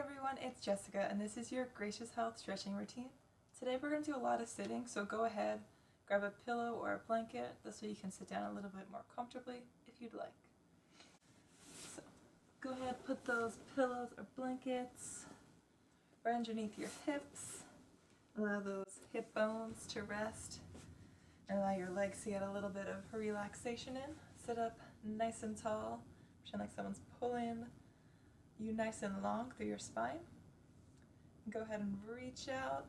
everyone, it's Jessica and this is your Gracious Health stretching routine. Today we're going to do a lot of sitting, so go ahead, grab a pillow or a blanket, this way you can sit down a little bit more comfortably if you'd like. So go ahead, put those pillows or blankets right underneath your hips. Allow those hip bones to rest and allow your legs to get a little bit of relaxation in. Sit up nice and tall, pretend like someone's pulling you nice and long through your spine. And go ahead and reach out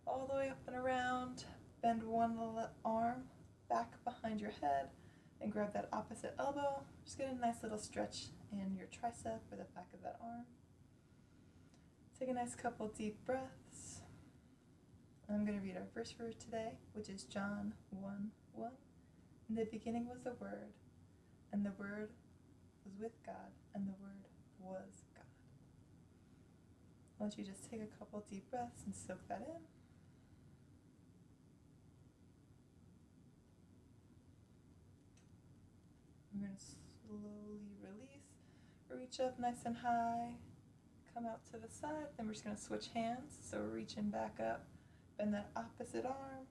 all the way up and around. Bend one arm back behind your head and grab that opposite elbow. Just get a nice little stretch in your tricep or the back of that arm. Take a nice couple deep breaths. I'm going to read our verse for today, which is John 1:1. In the beginning was the Word, and the Word was with God, and the Word was God. Why don't you just take a couple deep breaths and soak that in. I'm going to slowly release, reach up nice and high, come out to the side, then we're just going to switch hands. So we're reaching back up, bend that opposite arm,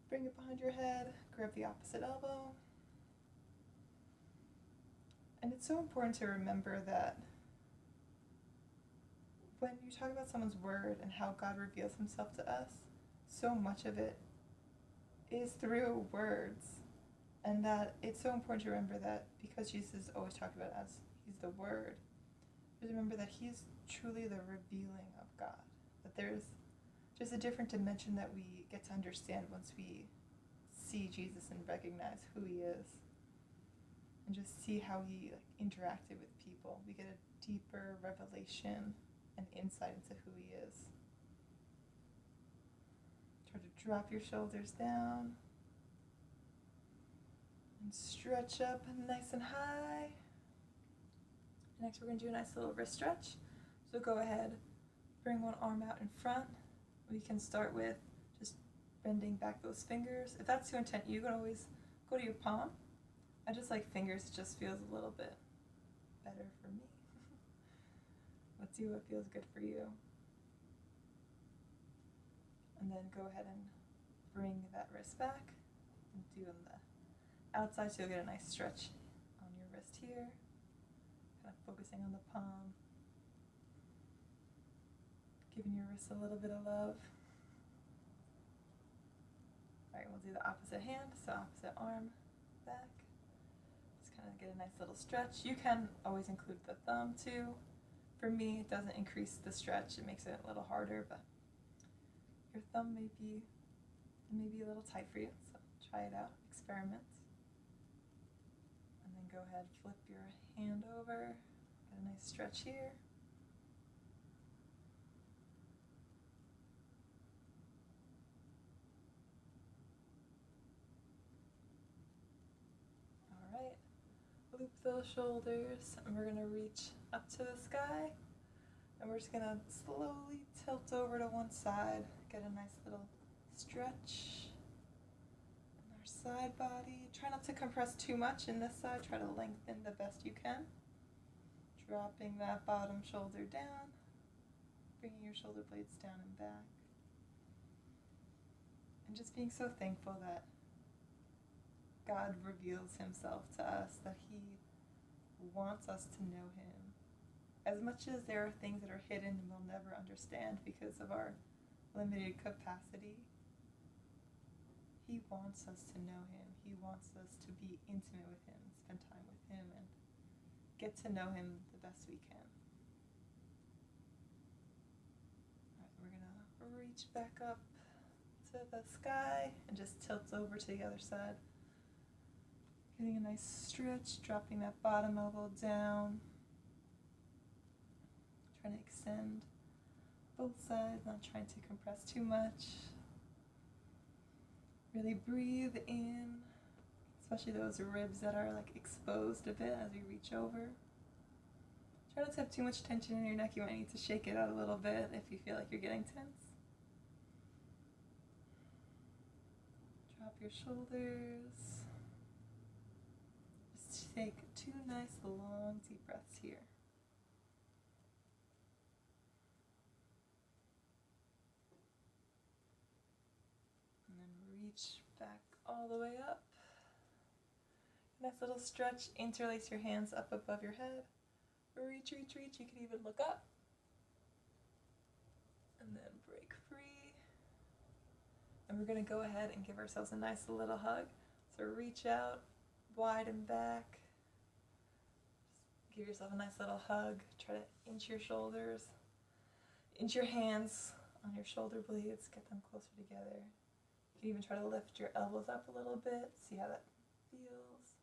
bring it behind your head, grab the opposite elbow. And it's so important to remember that when you talk about someone's word and how God reveals himself to us, so much of it is through words. And that it's so important to remember that because Jesus is always talked about as he's the Word, just remember that he's truly the revealing of God. That there's just a different dimension that we get to understand once we see Jesus and recognize who he is. And just see how he interacted with people. We get a deeper revelation and insight into who he is. Try to drop your shoulders down and stretch up nice and high. Next we're going to do a nice little wrist stretch. So go ahead, bring one arm out in front. We can start with just bending back those fingers. If that's too intense, you can always go to your palm. I just like fingers, it just feels a little bit better for me. Let's see what feels good for you. And then go ahead and bring that wrist back and do on the outside so you'll get a nice stretch on your wrist here. Kind of focusing on the palm. Giving your wrist a little bit of love. Alright, we'll do the opposite hand, so opposite arm back. Get a nice little stretch. You can always include the thumb too. For me, it doesn't increase the stretch, it makes it a little harder, but your thumb may be a little tight for you, so try it out, experiment. And then go ahead, flip your hand over, get a nice stretch here. Loop those shoulders, and we're going to reach up to the sky, and we're just going to slowly tilt over to one side, get a nice little stretch in our side body. Try not to compress too much in this side, try to lengthen the best you can. Dropping that bottom shoulder down, bringing your shoulder blades down and back, and just being so thankful that God reveals himself to us, that he wants us to know him. As much as there are things that are hidden and we'll never understand because of our limited capacity, he wants us to know him. He wants us to be intimate with him, spend time with him, and get to know him the best we can. All right, we're going to reach back up to the sky and just tilt over to the other side. Getting a nice stretch, dropping that bottom elbow down. Trying to extend both sides, not trying to compress too much. Really breathe in, especially those ribs that are exposed a bit as we reach over. Try not to have too much tension in your neck. You might need to shake it out a little bit if you feel like you're getting tense. Drop your shoulders. Take two nice long deep breaths here. reach back all the way up. Nice little stretch. Interlace your hands up above your head. Reach, reach, reach. You can even look up. And then break free. And we're going to go ahead and give ourselves a nice little hug. So reach out, widen back. Just give yourself a nice little hug. Try to inch your shoulders. Inch your hands on your shoulder blades. Get them closer together. You can even try to lift your elbows up a little bit. See how that feels.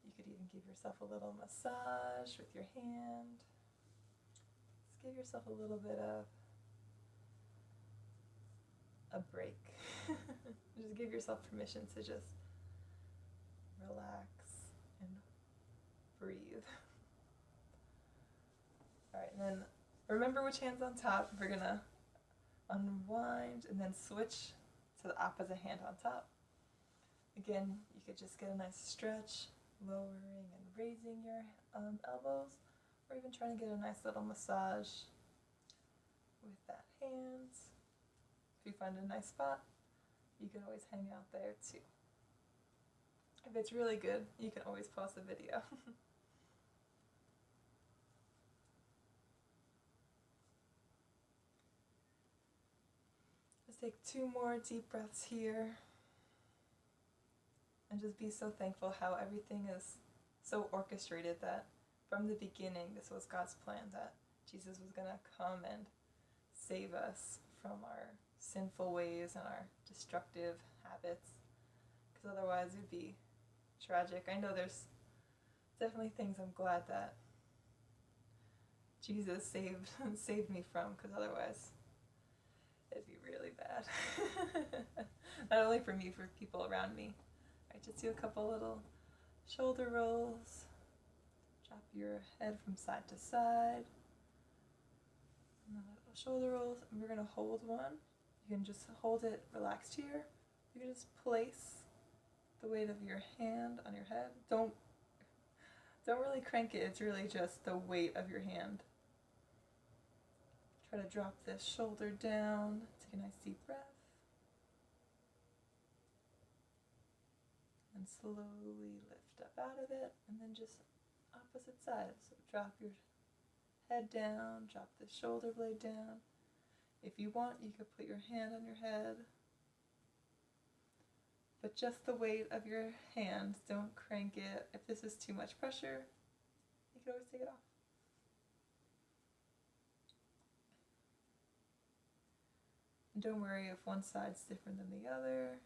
You could even give yourself a little massage with your hand. Just give yourself a little bit of a break. Just give yourself permission to just relax and breathe. Alright, and then remember which hand's on top. We're gonna unwind and then switch to the opposite hand on top. Again, you could just get a nice stretch, lowering and raising your elbows, or even trying to get a nice little massage with that hand. If you find a nice spot, you can always hang out there too. If it's really good, you can always pause the video. Just take 2 more deep breaths here. And just be so thankful how everything is so orchestrated that from the beginning this was God's plan, that Jesus was going to come and save us from our sinful ways and our destructive habits, because otherwise it would be tragic. I know there's definitely things I'm glad that Jesus saved me from, because otherwise it'd be really bad. Not only for me, for people around me. Alright, just do a couple little shoulder rolls. Drop your head from side to side. Little shoulder rolls, and we're going to hold one. You can just hold it relaxed here. You can just place the weight of your hand on your head. Don't really crank it. It's really just the weight of your hand. Try to drop this shoulder down. Take a nice deep breath. And slowly lift up out of it. And then just opposite side. So drop your head down. Drop the shoulder blade down. If you want, you could put your hand on your head. But just the weight of your hand, don't crank it. If this is too much pressure, you can always take it off. And don't worry if one side's different than the other.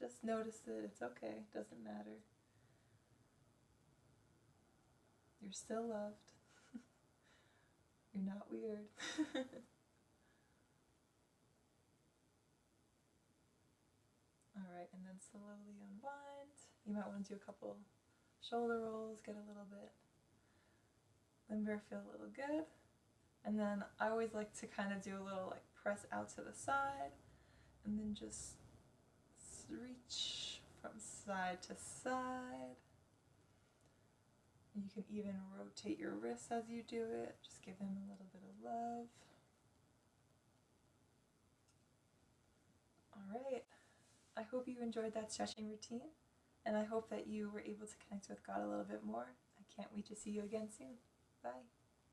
Just notice it. It's okay. It doesn't matter. You're still loved. You're not weird. Alright, and then slowly unwind. You might want to do a couple shoulder rolls, get a little bit limber, feel a little good. And then I always like to kind of do a little like press out to the side, and then just reach from side to side. You can even rotate your wrists as you do it. Just give them a little bit of love. Alright. I hope you enjoyed that stretching routine, and I hope that you were able to connect with God a little bit more. I can't wait to see you again soon. Bye.